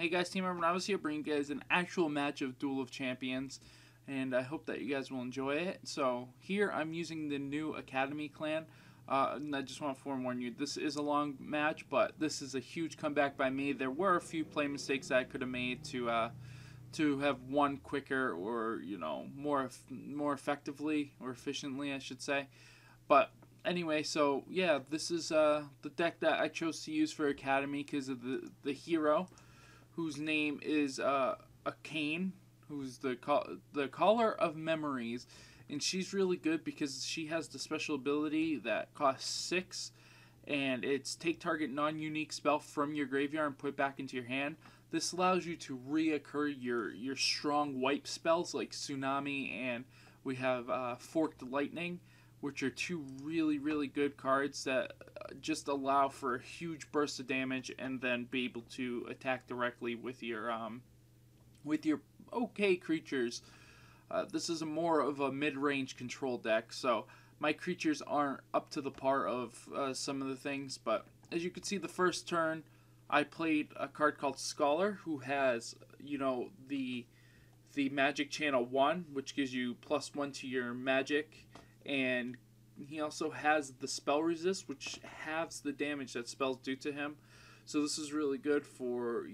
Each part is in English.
Hey guys, Team Urban, I was here bringing you guys an actual match of Duel of Champions, and I hope that you guys will enjoy it. So here I'm using the new Academy clan, and I just want to forewarn you, this is a long match, but this is a huge comeback by me. There were a few play mistakes that I could have made to have won quicker, or more effectively or efficiently, I should say. But anyway, so yeah, this is the deck that I chose to use for Academy because of the hero, whose name is Akane, who's the Caller of Memories, and she's really good because she has the special ability that costs 6, and it's take target non-unique spell from your graveyard and put it back into your hand. This allows you to reoccur your strong wipe spells like Tsunami, and we have Forked Lightning, which are two really good cards that just allow for a huge burst of damage and then be able to attack directly with your okay creatures. This is more of a mid-range control deck, so my creatures aren't up to the par of some of the things, but as you can see, the first turn I played a card called Scholar, who has, the magic channel 1, which gives you +1 to your magic, and he also has the spell resist, which halves the damage that spells do to him. So this is really good for,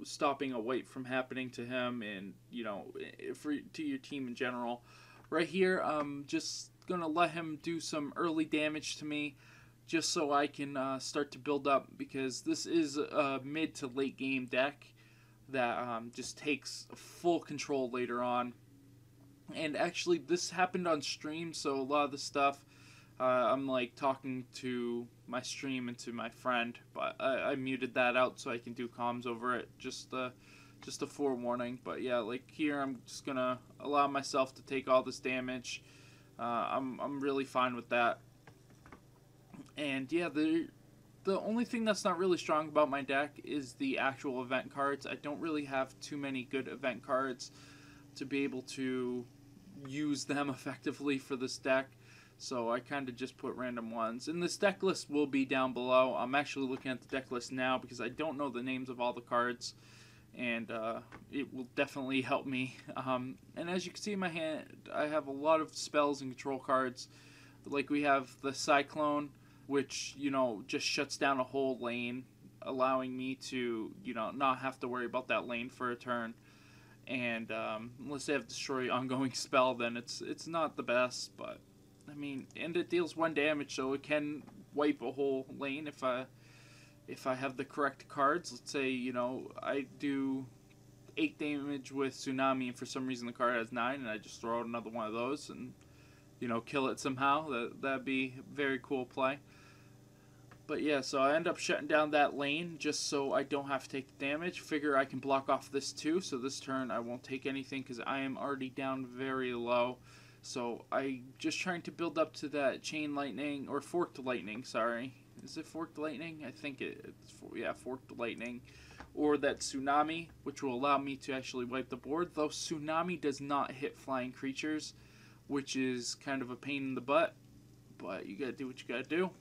stopping a wipe from happening to him, and, to your team in general. Right here, I'm just going to let him do some early damage to me, just so I can start to build up, because this is a mid to late game deck that just takes full control later on. And actually, this happened on stream, so a lot of the stuff, I'm like talking to my stream and to my friend, but I muted that out so I can do comms over it. Just a forewarning. But yeah, like here, I'm just gonna allow myself to take all this damage. I'm really fine with that. And yeah, the only thing that's not really strong about my deck is the actual event cards. I don't really have too many good event cards to be able to use them effectively for this deck, so I kind of just put random ones. And this deck list will be down below. I'm actually looking at the deck list now because I don't know the names of all the cards, and it will definitely help me. And as you can see in my hand, I have a lot of spells and control cards. Like we have the Cyclone, which just shuts down a whole lane, allowing me to not have to worry about that lane for a turn. And unless they have destroy ongoing spell, then it's not the best, but I mean, and it deals 1 damage, so it can wipe a whole lane if I have the correct cards. Let's say I do 8 damage with Tsunami, and for some reason the card has 9, and I just throw out another one of those and kill it somehow. That'd be a very cool play. But yeah, so I end up shutting down that lane just so I don't have to take the damage. Figure I can block off this too, so this turn I won't take anything because I am already down very low. So I just trying to build up to that Chain Lightning, or Forked Lightning, sorry. Is it Forked Lightning? I think Forked Lightning. Or that Tsunami, which will allow me to actually wipe the board. Though Tsunami does not hit flying creatures, which is kind of a pain in the butt. But you gotta do what you gotta do.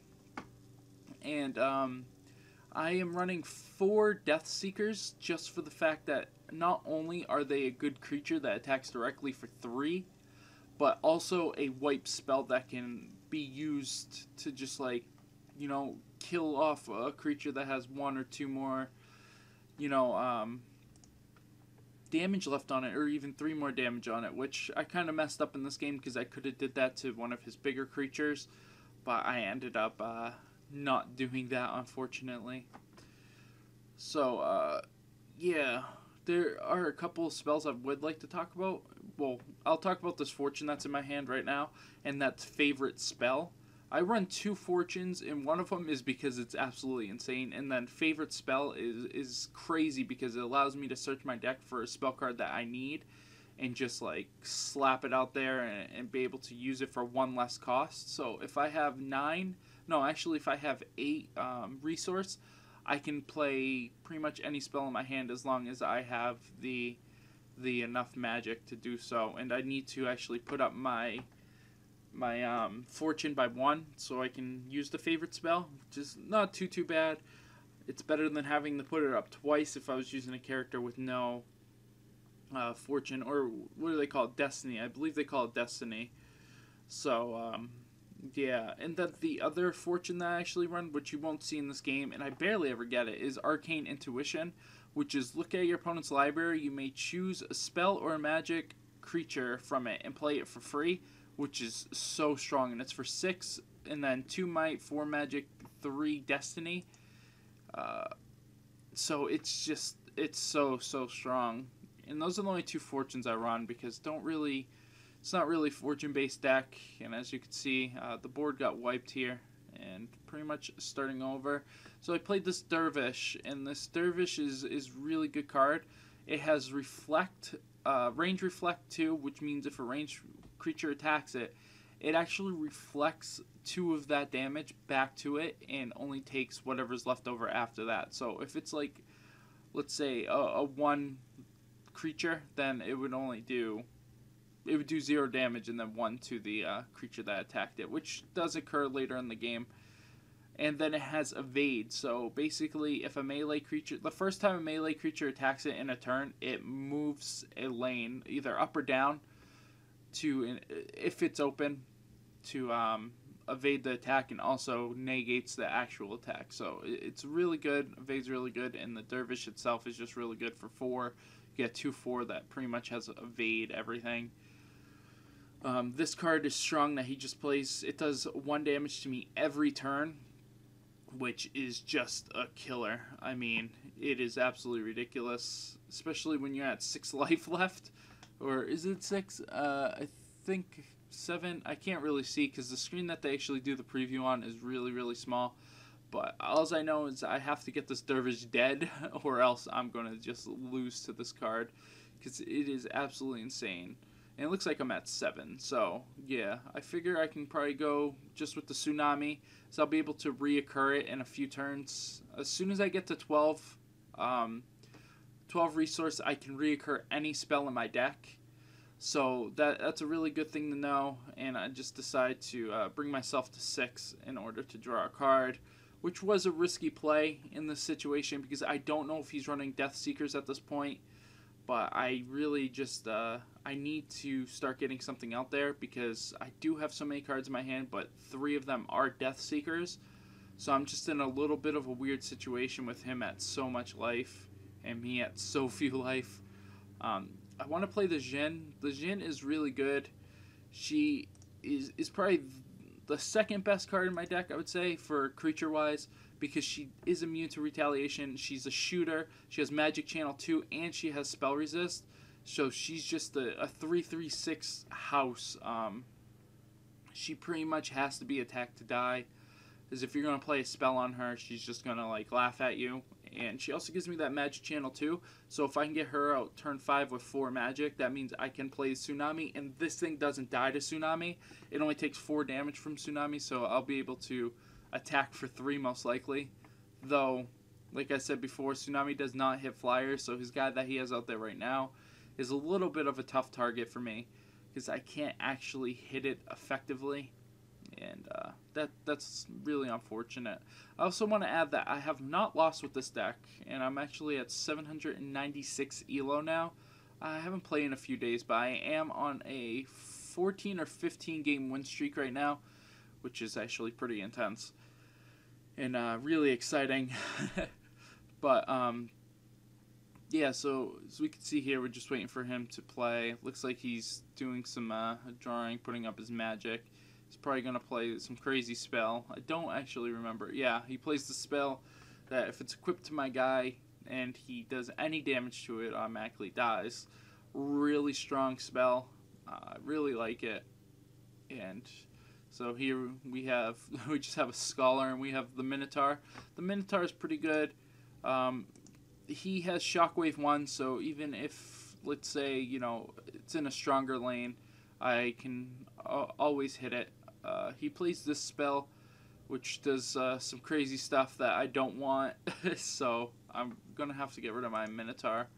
And I am running 4 Death Seekers just for the fact that not only are they a good creature that attacks directly for 3, but also a wipe spell that can be used to just kill off a creature that has 1 or 2 more damage left on it, or even 3 more damage on it, which I kind of messed up in this game because I could have did that to one of his bigger creatures, but I ended up not doing that, unfortunately. So yeah, there are a couple of spells I would like to talk about. Well, I'll talk about this Fortune that's in my hand right now, and that's Favorite Spell. I run 2 Fortunes, and one of them is because it's absolutely insane, and then Favorite Spell is crazy because it allows me to search my deck for a spell card that I need and just slap it out there and be able to use it for 1 less cost. So if I have if I have 8 resource, I can play pretty much any spell in my hand as long as I have the enough magic to do so. And I need to actually put up my fortune by 1 so I can use the Favorite Spell, which is not too bad. It's better than having to put it up twice if I was using a character with no fortune, or what do they call it? Destiny. I believe they call it destiny. So, yeah. And then the other fortune that I actually run, which you won't see in this game, and I barely ever get it, is Arcane Intuition, which is look at your opponent's library. You may choose a spell or a magic creature from it and play it for free, which is so strong. And it's for 6, and then 2 might, 4 magic, 3 destiny. So it's so strong. And those are the only 2 fortunes I run, because it's not really fortune based deck. And as you can see, the board got wiped here and pretty much starting over. So I played this Dervish, and this Dervish is really good card. It has reflect, range reflect 2, which means if a ranged creature attacks it, it actually reflects 2 of that damage back to it and only takes whatever's left over after that. So if it's like, let's say a 1 creature, then it would do 0 damage and then 1 to the creature that attacked it, which does occur later in the game. And then it has evade. So basically, if a melee creature, the first time a melee creature attacks it in a turn, it moves a lane either up or down to, if it's open, to evade the attack, and also negates the actual attack. So it's really good. Evade's really good, and the Dervish itself is just really good for 4. You get 2/4 that pretty much has evade everything. This card is strong that he just plays. It does 1 damage to me every turn, which is just a killer. I mean, it is absolutely ridiculous, especially when you're at 6 life left. Or is it 6? I think 7. I can't really see because the screen that they actually do the preview on is really, really small. But all I know is I have to get this Dervish dead, or else I'm going to just lose to this card, because it is absolutely insane. And it looks like I'm at 7. So, yeah, I figure I can probably go just with the Tsunami, so I'll be able to reoccur it in a few turns. As soon as I get to 12 resource, I can reoccur any spell in my deck. So that's a really good thing to know, and I just decide to bring myself to 6 in order to draw a card, which was a risky play in this situation because I don't know if he's running Death Seekers at this point, but I really just, I need to start getting something out there because I do have so many cards in my hand, but 3 of them are Death Seekers, so I'm just in a little bit of a weird situation with him at so much life and me at so few life. I want to play the Jhin. The Jhin is really good. She is probably the second best card in my deck, I would say, for creature-wise, because she is immune to retaliation. She's a shooter. She has Magic Channel 2, and she has Spell Resist. So she's just a 3/3/6 house. She pretty much has to be attacked to die, because if you're going to play a spell on her, she's just going to like laugh at you. And she also gives me that Magic Channel 2, so if I can get her out turn 5 with 4 magic, that means I can play Tsunami, and this thing doesn't die to Tsunami. It only takes 4 damage from Tsunami, so I'll be able to attack for 3 most likely. Though, like I said before, Tsunami does not hit flyers, so his guy that he has out there right now is a little bit of a tough target for me, because I can't actually hit it effectively. And that's really unfortunate. I also want to add that I have not lost with this deck, and I'm actually at 796 ELO now. I haven't played in a few days, but I am on a 14 or 15 game win streak right now, which is actually pretty intense and really exciting. But yeah, so as we can see here, we're just waiting for him to play. Looks like he's doing some drawing, putting up his magic. He's probably going to play some crazy spell. I don't actually remember. Yeah, he plays the spell that if it's equipped to my guy and he does any damage to it, automatically dies. Really strong spell. I really like it. And so here we just have a Scholar, and we have the Minotaur. The Minotaur is pretty good. He has Shockwave 1, so even if, let's say, you know, it's in a stronger lane, I can always hit it. He plays this spell, which does some crazy stuff that I don't want, so I'm going to have to get rid of my Minotaur,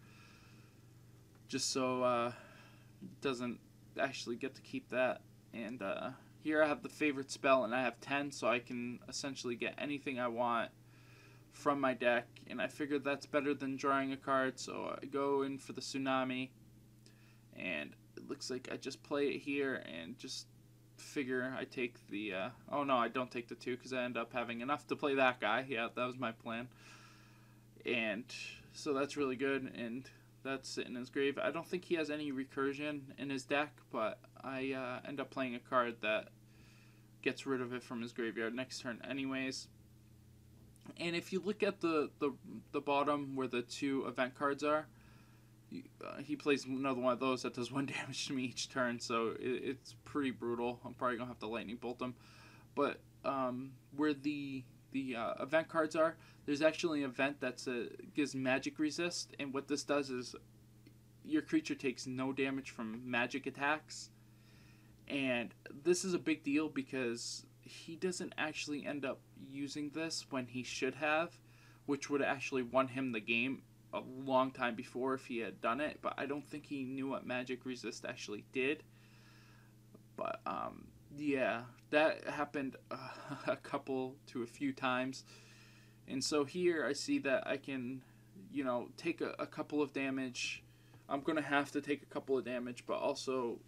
just so doesn't actually get to keep that. And here I have the favorite spell, and I have 10, so I can essentially get anything I want from my deck, and I figured that's better than drawing a card, so I go in for the Tsunami, and it looks like I just play it here and just figure I take the, oh no, I don't take the 2 because I end up having enough to play that guy. Yeah, that was my plan. And so that's really good, and that's sitting in his grave. I don't think he has any recursion in his deck, but I end up playing a card that gets rid of it from his graveyard next turn anyways. And if you look at the bottom where the 2 event cards are, he plays another one of those that does 1 damage to me each turn, so it's pretty brutal. I'm probably going to have to lightning bolt him. But where the event cards are, there's actually an event that gives magic resist, and what this does is your creature takes no damage from magic attacks. And this is a big deal because he doesn't actually end up using this when he should have, which would have actually won him the game a long time before if he had done it, but I don't think he knew what magic resist actually did. But yeah, that happened a few times, and so here I see that I can, you know, take a couple of damage. I'm gonna have to take a couple of damage, but also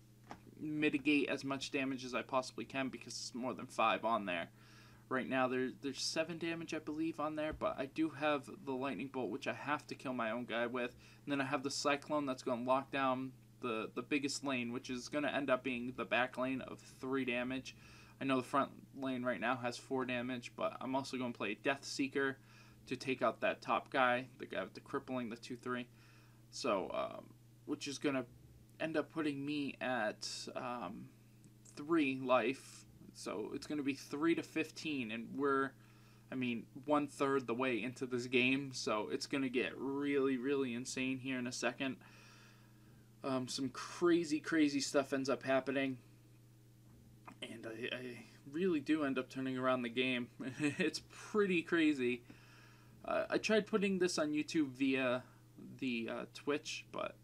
mitigate as much damage as I possibly can because it's more than 5 on there. Right now there's 7 damage I believe on there, but I do have the lightning bolt, which I have to kill my own guy with, and then I have the cyclone that's going to lock down the biggest lane, which is going to end up being the back lane of 3 damage. I know the front lane right now has 4 damage, but I'm also going to play Death Seeker to take out that top guy, the guy with the crippling, the 2/3. So which is going to end up putting me at 3 life. So it's going to be 3 to 15, and we're, I mean, 1/3 the way into this game, so it's going to get really, really insane here in a second. Some crazy stuff ends up happening, and I really do end up turning around the game. It's pretty crazy. I tried putting this on YouTube via the Twitch, but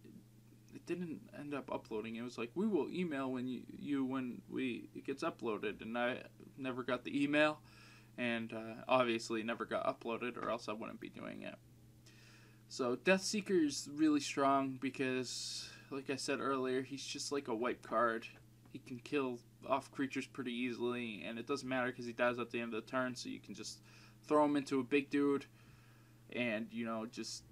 it didn't end up uploading. It was like, we will email when it gets uploaded, and I never got the email, and obviously never got uploaded, or else I wouldn't be doing it. So Deathseeker is really strong because, like I said earlier, he's just like a wipe card. He can kill off creatures pretty easily, and it doesn't matter because he dies at the end of the turn, so you can just throw him into a big dude and, you know, just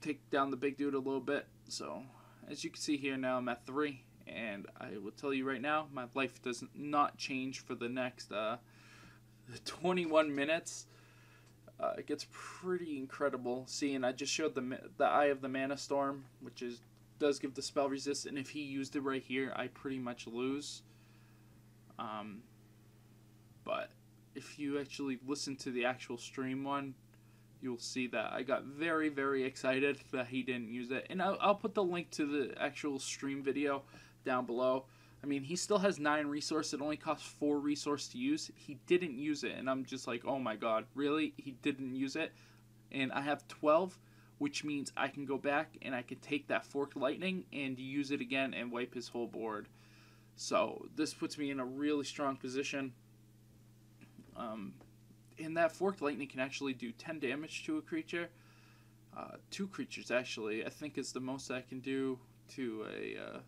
take down the big dude a little bit. So as you can see here now, I'm at 3, and I will tell you right now, my life does not change for the next 21 minutes. It gets pretty incredible. See, and I just showed the Eye of the Mana Storm, which does give the spell resist, and if he used it right here, I pretty much lose. But if you actually listen to the actual stream one, you'll see that I got very, very excited that he didn't use it. And I'll put the link to the actual stream video down below. I mean, he still has 9 resource. It only costs 4 resource to use. He didn't use it, and I'm just like, oh my god, really? He didn't use it? And I have 12, which means I can go back and I can take that Forked Lightning and use it again and wipe his whole board. So this puts me in a really strong position. And that Forked Lightning can actually do 10 damage to a creature. 2 creatures, actually, I think is the most I can do to a...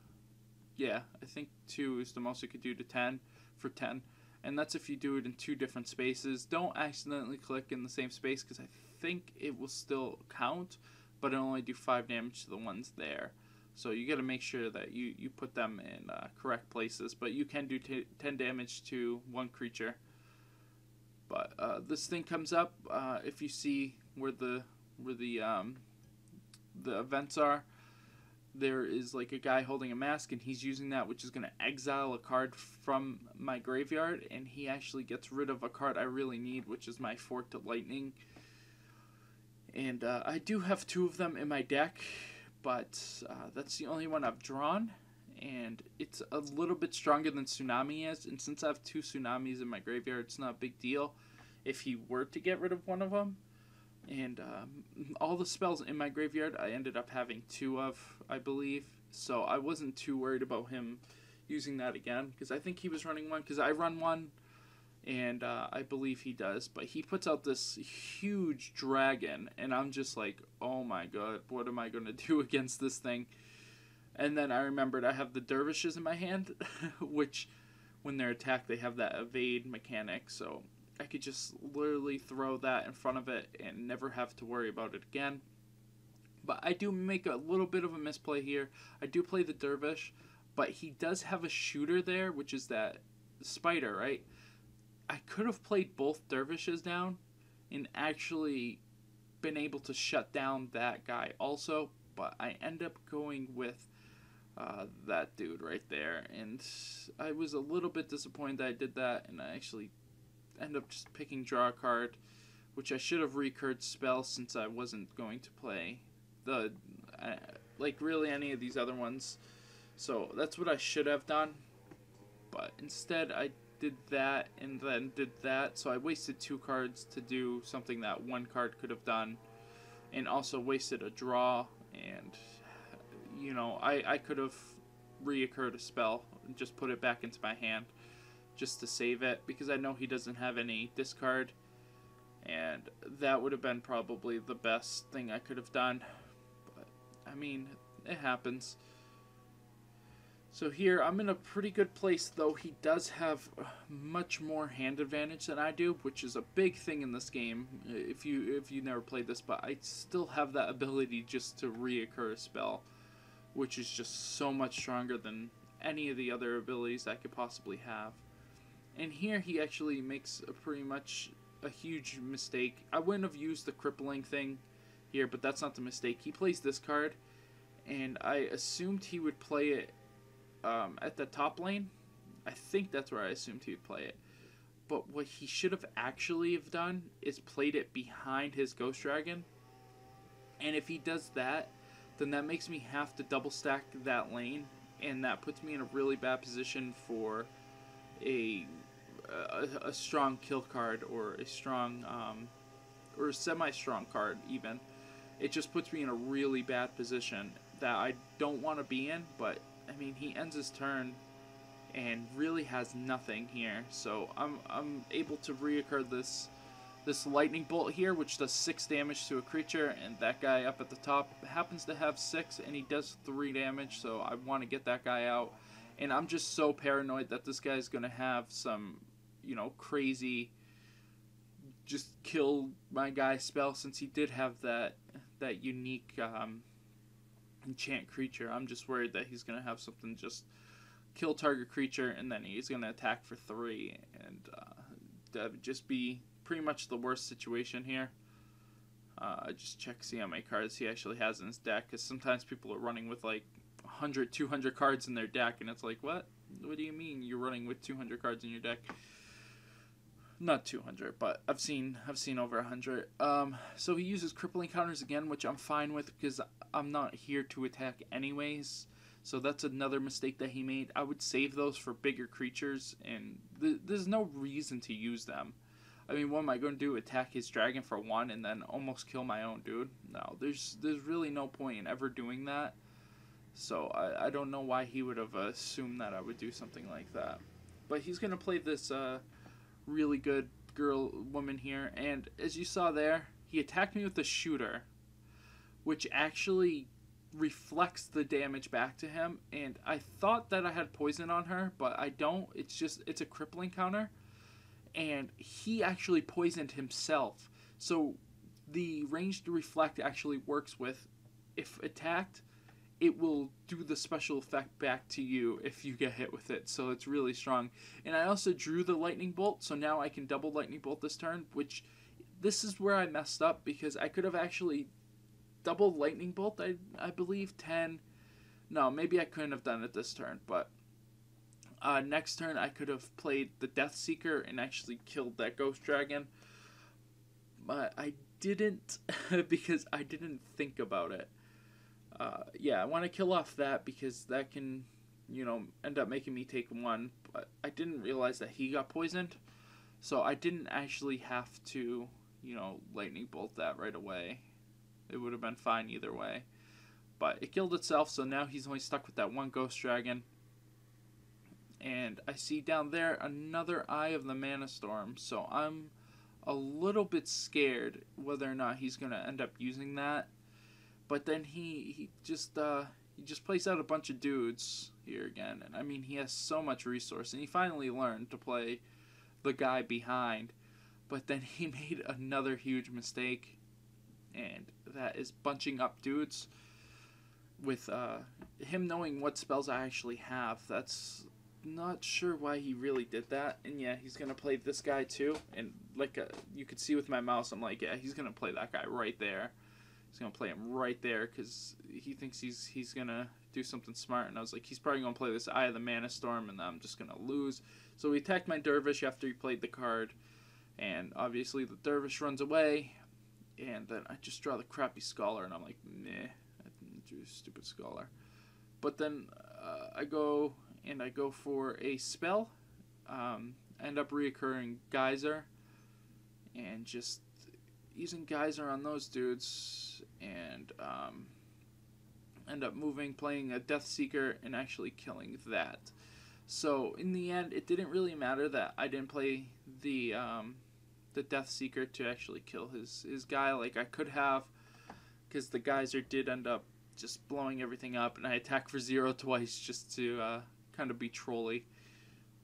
yeah, I think 2 is the most it could do to 10 for 10. And that's if you do it in 2 different spaces. Don't accidentally click in the same space because I think it will still count, but it'll only do 5 damage to the ones there. So you got to make sure that you put them in correct places. But you can do 10 damage to 1 creature. But this thing comes up if you see where the events are. There is like a guy holding a mask, and he's using that, which is going to exile a card from my graveyard, and he actually gets rid of a card I really need, which is my Forked Lightning. And I do have 2 of them in my deck, but that's the only one I've drawn, and it's a little bit stronger than Tsunami is, and since I have 2 Tsunamis in my graveyard, it's not a big deal if he were to get rid of one of them. And all the spells in my graveyard I ended up having 2 of, I believe. So I wasn't too worried about him using that again, because I think he was running 1, because I run 1, and I believe he does, but he puts out this huge dragon, and I'm just like, oh my god, what am I going to do against this thing? And then I remembered I have the dervishes in my hand, which, when they're attacked, they have that evade mechanic, so I could just literally throw that in front of it and never have to worry about it again. But I do make a little bit of a misplay here. I do play the dervish, but he does have a shooter there, which is that spider, right? I could have played both dervishes down and actually been able to shut down that guy also, but I end up going with that dude right there, and I was a little bit disappointed that I did that, and I actually end up just picking draw a card, which I should have recurred spell since I wasn't going to play the like really any of these other ones. So that's what I should have done, but instead I did that and then did that, so I wasted 2 cards to do something that 1 card could have done, and also wasted a draw, and you know, I could have reoccurred a spell and just put it back into my hand just to save it, because I know he doesn't have any discard, and that would have been probably the best thing I could have done, but I mean, it happens. So here, I'm in a pretty good place, though he does have much more hand advantage than I do, which is a big thing in this game, if you never played this, but I still have that ability just to reoccur a spell, which is just so much stronger than any of the other abilities I could possibly have. And here he actually makes pretty much a huge mistake. I wouldn't have used the crippling thing here, but that's not the mistake. He plays this card, and I assumed he would play it at the top lane. I think that's where I assumed he would play it. But what he should have actually have done is played it behind his Ghost Dragon. And if he does that, then that makes me have to double stack that lane, and that puts me in a really bad position for a strong kill card, or a strong or a semi-strong card even. It just puts me in a really bad position that I don't want to be in, but I mean, he ends his turn and really has nothing here, so I'm able to reoccur this lightning bolt here, which does 6 damage to a creature, and that guy up at the top happens to have 6, and he does 3 damage, so I want to get that guy out. And I'm just so paranoid that this guy's going to have some, you know, crazy just kill my guy spell, since he did have that unique enchant creature. I'm just worried that he's going to have something just kill target creature, and then he's going to attack for 3, and that would just be pretty much the worst situation here. I just check, see how many cards he actually has in his deck, because sometimes people are running with like 100, 200 cards in their deck, and it's like, what do you mean you're running with 200 cards in your deck? Not 200, but I've seen over 100. So he uses crippling counters again, which I'm fine with, because I'm not here to attack anyways. So that's another mistake that he made. I would save those for bigger creatures, and there's no reason to use them. I mean, what am I going to do? Attack his dragon for 1 and then almost kill my own dude? No, there's really no point in ever doing that. So I don't know why he would have assumed that I would do something like that. But he's going to play this really good woman here, and as you saw there, he attacked me with the shooter, which actually reflects the damage back to him, and I thought that I had poison on her, but I don't. It's a crippling counter, and he actually poisoned himself. So the ranged reflect actually works with, if attacked, it will do the special effect back to you if you get hit with it, so it's really strong. And I also drew the lightning bolt, so now I can double lightning bolt this turn, which this is where I messed up, because I could have actually double lightning bolt, I believe 10. No, maybe I couldn't have done it this turn, but next turn I could have played the Death Seeker and actually killed that Ghost Dragon, but I didn't because I didn't think about it. Yeah, I want to kill off that, because that can, you know, end up making me take 1, but I didn't realize that he got poisoned, so I didn't actually have to, you know, lightning bolt that right away. It would have been fine either way, but it killed itself, so now he's only stuck with that 1 Ghost Dragon, And I see down there another Eye of the Mana Storm, so I'm a little bit scared whether or not he's going to end up using that. But then he just plays out a bunch of dudes here again. And I mean, he has so much resource, and he finally learned to play the guy behind. But then he made another huge mistake, and that is bunching up dudes with him knowing what spells I actually have. That's not sure why he really did that. And yeah, he's going to play this guy too. And like you could see with my mouse, I'm like, yeah, he's going to play that guy right there. He's going to play him right there because he thinks he's going to do something smart. And I was like, he's probably going to play this Eye of the Mana Storm, and I'm just going to lose. So he attacked my Dervish after he played the card. And obviously the Dervish runs away. And then I just draw the crappy Scholar, and I'm like, meh, I drew a stupid Scholar. But then I go for a spell. End up reoccurring Geyser. And just using Geyser on those dudes, and end up playing a Death Seeker, and actually killing that. So in the end, it didn't really matter that I didn't play the Death Seeker to actually kill his guy like I could have, because the Geyser did end up just blowing everything up, and I attacked for 0 twice just to kind of be trolly.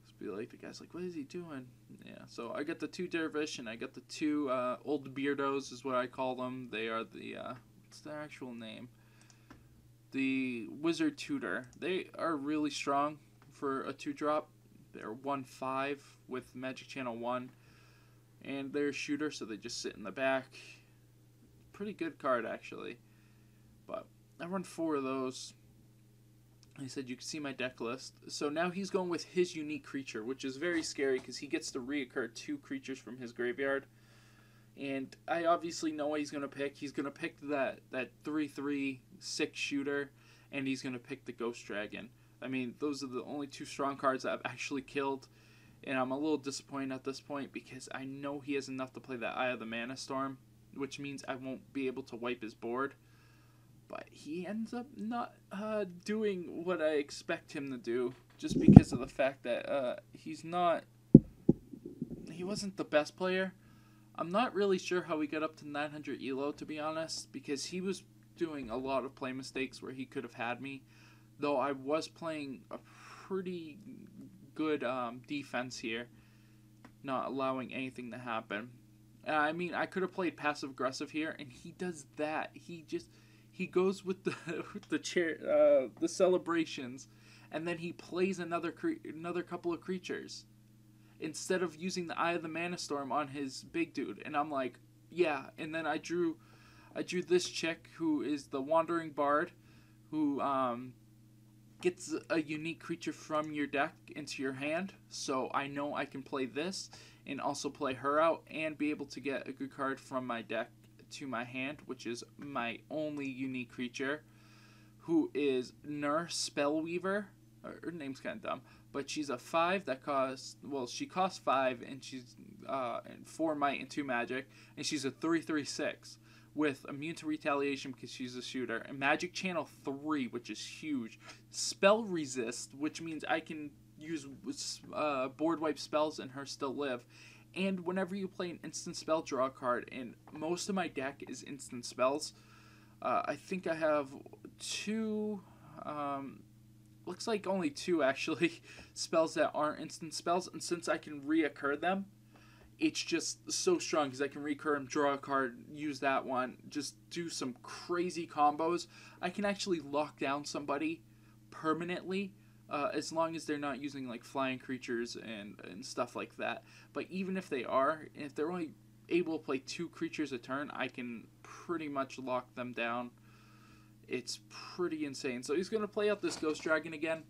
Just be like, the guy's like, what is he doing? Yeah, so I got the 2 Dervish, and I got the 2 Old Beardos is what I call them. They are the, what's their actual name? The Wizard Tutor. They are really strong for a 2-drop. They're 1/5 with Magic Channel 1. And they're a shooter, so they just sit in the back. Pretty good card, actually. But I run 4 of those. He said you can see my deck list. So now he's going with his unique creature, which is very scary because he gets to reoccur 2 creatures from his graveyard. And I obviously know what he's going to pick. He's going to pick that 3/3 6 shooter, and he's going to pick the Ghost Dragon. I mean, those are the only 2 strong cards that I've actually killed. And I'm a little disappointed at this point because I know he has enough to play that Eye of the Mana Storm, which means I won't be able to wipe his board. But he ends up not doing what I expect him to do, just because of the fact that he wasn't the best player. I'm not really sure how he got up to 900 elo, to be honest, because he was doing a lot of play mistakes where he could have had me, though I was playing a pretty good defense here, not allowing anything to happen. I mean, I could have played passive aggressive here, and he does that. He goes with the celebrations, and then he plays another couple of creatures instead of using the Eye of the Mana Storm on his big dude. And I'm like, yeah. And then I drew this chick who is the Wandering Bard, who gets a unique creature from your deck into your hand. So I know I can play this and also play her out and be able to get a good card from my deck to my hand, which is my only unique creature, who is Nurse Spellweaver. Her name's kind of dumb, but she's a 5 that costs, well, she costs 5, and she's 4 might and 2 magic, and she's a 3/3/6 with immune to retaliation because she's a shooter, and Magic Channel 3, which is huge. Spell Resist, which means I can use board wipe spells and her still live. And whenever you play an instant spell, draw a card. And most of my deck is instant spells. I think I have 2, looks like only 2 actually, spells that aren't instant spells. And since I can reoccur them, it's just so strong because I can recur them, draw a card, use that one, just do some crazy combos. I can actually lock down somebody permanently, as long as they're not using like flying creatures and stuff like that. But even if they are, if they're only able to play 2 creatures a turn, I can pretty much lock them down. It's pretty insane. So he's going to play out this Ghost Dragon again,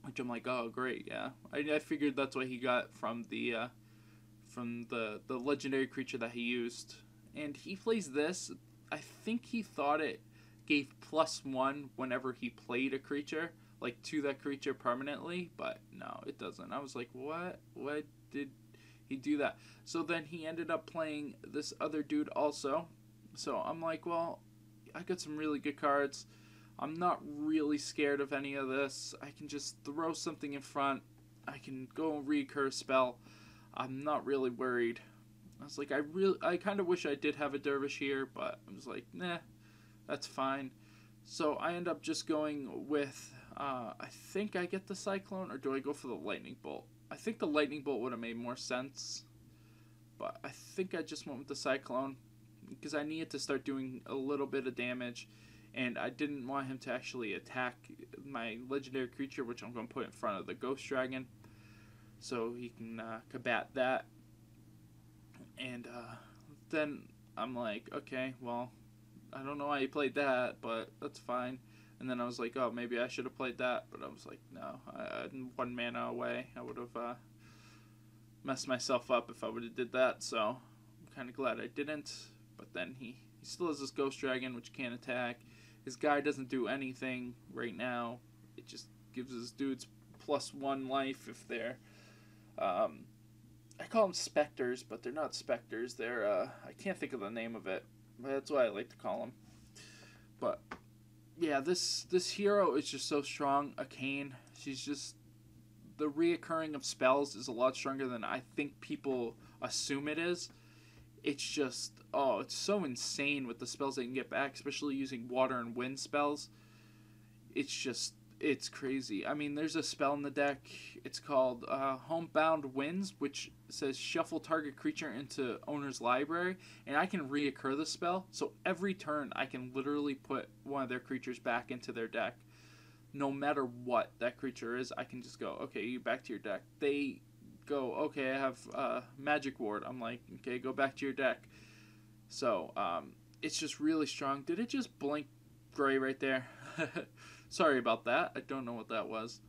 which I'm like, oh great, yeah. I figured that's what he got from the legendary creature that he used. And he plays this. I think he thought it gave +1 whenever he played a creature, like to that creature permanently, but no, it doesn't. I was like, what? Why did he do that? So then he ended up playing this other dude also. So I'm like, well, I got some really good cards. I'm not really scared of any of this. I can just throw something in front. I can go and recur spell. I'm not really worried. I was like, I kind of wish I did have a Dervish here, but I was like, nah, that's fine. So I end up just going with, I think I get the Cyclone, or do I go for the Lightning Bolt? I think the Lightning Bolt would have made more sense, but I think I just went with the Cyclone, because I needed to start doing a little bit of damage, and I didn't want him to actually attack my legendary creature, which I'm going to put in front of the Ghost Dragon, so he can combat that. And then I'm like, okay, well, I don't know why he played that, but that's fine. And then I was like, oh, maybe I should have played that, but I was like, no, I'm 1 mana away. I would have messed myself up if I would have did that, so I'm kind of glad I didn't. But then he still has this Ghost Dragon, which can't attack. His guy doesn't do anything right now. It just gives his dudes +1 life if they're, I call them Spectres, but they're not Spectres. They're, I can't think of the name of it, but that's what I like to call them. But yeah, this hero is just so strong. Akane, she's just, the reoccurring of spells is a lot stronger than I think people assume it is. It's just, oh, it's so insane with the spells they can get back, especially using water and wind spells. It's just, it's crazy. I mean, there's a spell in the deck. It's called Homebound Winds, which says shuffle target creature into owner's library, and I can reoccur the spell. So every turn, I can literally put one of their creatures back into their deck. No matter what that creature is, I can just go, okay, you back to your deck. They go, okay, I have Magic Ward. I'm like, okay, go back to your deck. So it's just really strong. Did it just blink gray right there? Sorry about that. I don't know what that was.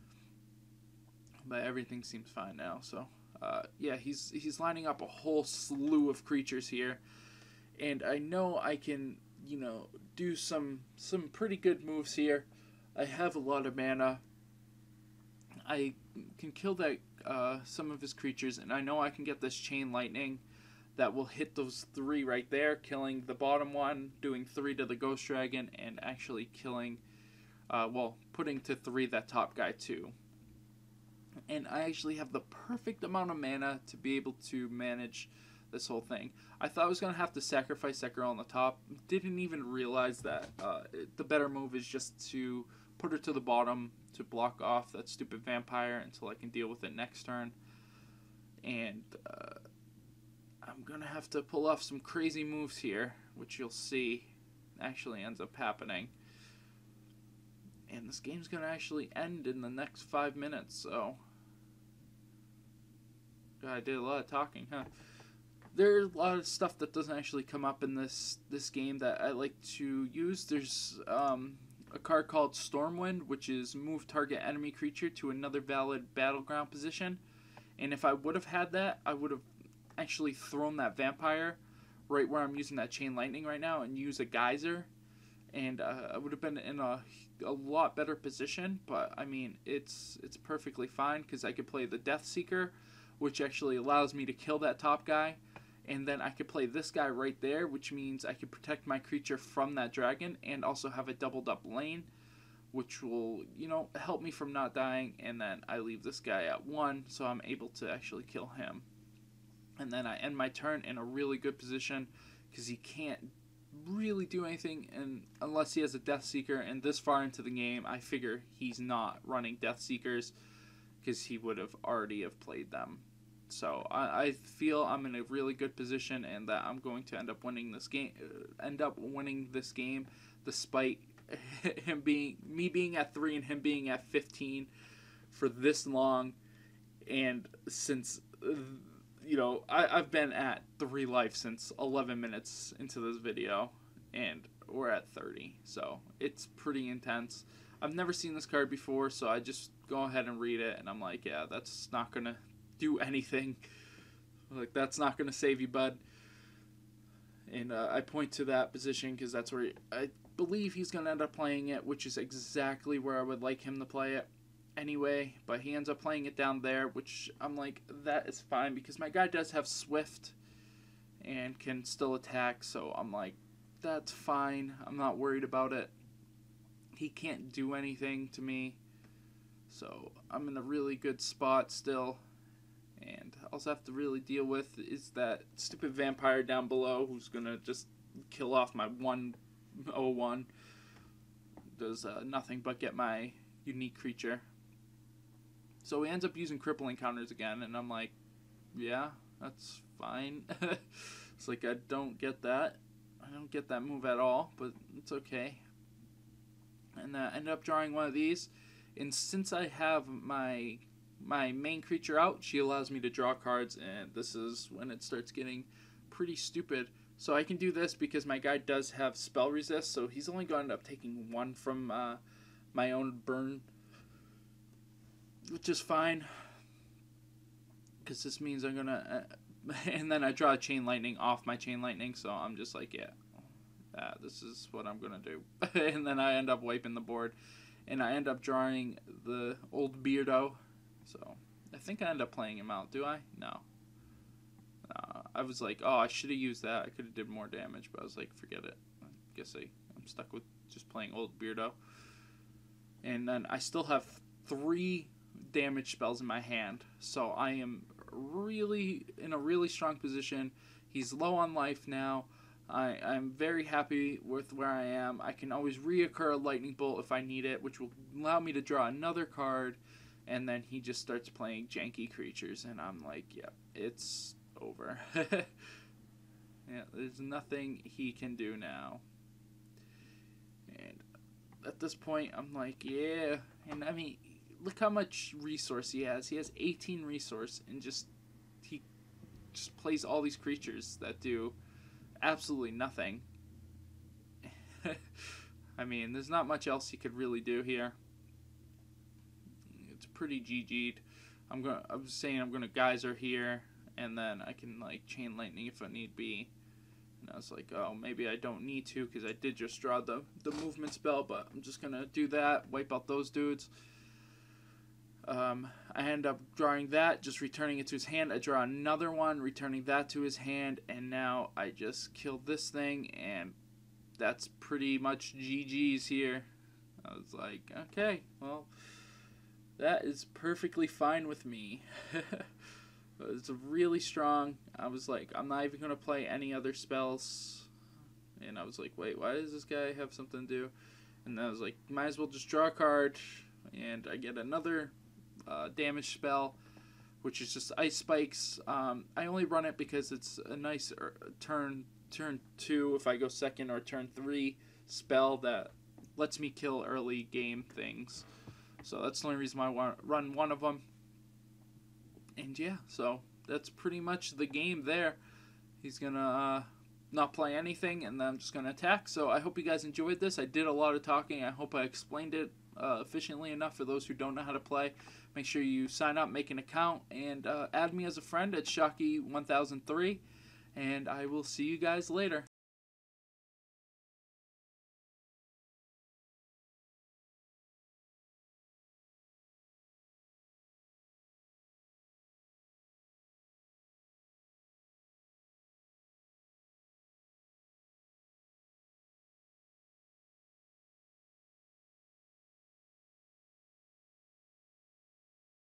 But everything seems fine now. So, yeah, he's lining up a whole slew of creatures here. And I know I can, you know, do some pretty good moves here. I have a lot of mana. I can kill that some of his creatures. And I know I can get this Chain Lightning that will hit those 3 right there. Killing the bottom one, doing 3 to the Ghost Dragon, and actually killing... well, putting to 3 that top guy too. And I actually have the perfect amount of mana to be able to manage this whole thing. I thought I was going to have to sacrifice that girl on the top. Didn't even realize that the better move is just to put her to the bottom to block off that stupid vampire until I can deal with it next turn. And I'm going to have to pull off some crazy moves here, which you'll see actually ends up happening. And this game's going to actually end in the next 5 minutes, so... God, I did a lot of talking, huh? There's a lot of stuff that doesn't actually come up in this game that I like to use. There's a card called Stormwind, which is move target enemy creature to another valid battleground position. And if I would have had that, I would have actually thrown that vampire right where I'm using that Chain Lightning right now and use a Geyser. And I would have been in a lot better position, but I mean, it's perfectly fine because I could play the Death Seeker, which actually allows me to kill that top guy, and then I could play this guy right there, which means I could protect my creature from that dragon and also have a doubled up lane, which will, you know, help me from not dying, and then I leave this guy at 1, so I'm able to actually kill him. And then I end my turn in a really good position because he can't really do anything and unless he has a Death Seeker, and this far into the game I figure he's not running Death Seekers because he would have already have played them. So I feel I'm in a really good position and that I'm going to end up winning this game despite me being at 3 and him being at 15 for this long. And since you know, I've been at 3 life since 11 minutes into this video, and we're at 30, so it's pretty intense. I've never seen this card before, so I just go ahead and read it, and I'm like, yeah, that's not gonna do anything. Like, that's not gonna save you, bud. And I point to that position because that's where I believe he's gonna end up playing it, which is exactly where I would like him to play it. Anyway, but he ends up playing it down there, which I'm like, that is fine because my guy does have Swift and can still attack, so I'm like, that's fine. I'm not worried about it. he can't do anything to me. So I'm in a really good spot still. And also have to really deal with is that stupid vampire down below who's going to just kill off my 101. Does nothing but get my unique creature. So he ends up using crippling counters again, and I'm like, yeah, that's fine. It's like, I don't get that. I don't get that move at all, but it's okay. And I ended up drawing one of these, and since I have my main creature out, she allows me to draw cards, and this is when it starts getting pretty stupid. So I can do this because my guy does have spell resist, so he's only going to end up taking one from my own burn, which is fine, because this means I'm gonna and then I draw a chain lightning off my chain lightning, so I'm just like, yeah, this is what I'm gonna do. And then I end up wiping the board, and I end up drawing the old Beardo. So I think I end up playing him out. Do I? No. I was like, oh, I should have used that. I could have did more damage, but I was like, forget it. I guess I'm stuck with just playing old Beardo. And then I still have 3 damage spells in my hand, so I am really in a really strong position. He's low on life now. I'm very happy with where I am. I can always reoccur a lightning bolt if I need it, which will allow me to draw another card, and then he just starts playing janky creatures, and I'm like, yeah, it's over. Yeah, there's nothing he can do now. And at this point, I'm like, yeah. And I mean, look how much resource he has. He has 18 resource, and he just plays all these creatures that do absolutely nothing. I mean, there's not much else he could really do here. It's pretty GG'd. I was saying I'm gonna geyser here, and then I can like chain lightning if I need be. And I was like, oh, maybe I don't need to because I did just draw the movement spell, but I'm just gonna do that, wipe out those dudes. I end up drawing that, just returning it to his hand. I draw another one, returning that to his hand, and now I just killed this thing, and that's pretty much GG's here. I was like, okay, well, that is perfectly fine with me. It's really strong. I was like, I'm not even going to play any other spells. And I was like, wait, why does this guy have something to do? And I was like, might as well just draw a card. And I get another damage spell, which is just Ice Spikes. I only run it because it's a nice turn 2 if I go second, or turn 3 spell that lets me kill early game things. So that's the only reason why I want to run one of them. And yeah, so that's pretty much the game there. He's going to not play anything, and then I'm just going to attack. So I hope you guys enjoyed this. I did a lot of talking. I hope I explained it efficiently enough for those who don't know how to play. Make sure you sign up, make an account, and add me as a friend at Shocky1003. And I will see you guys later.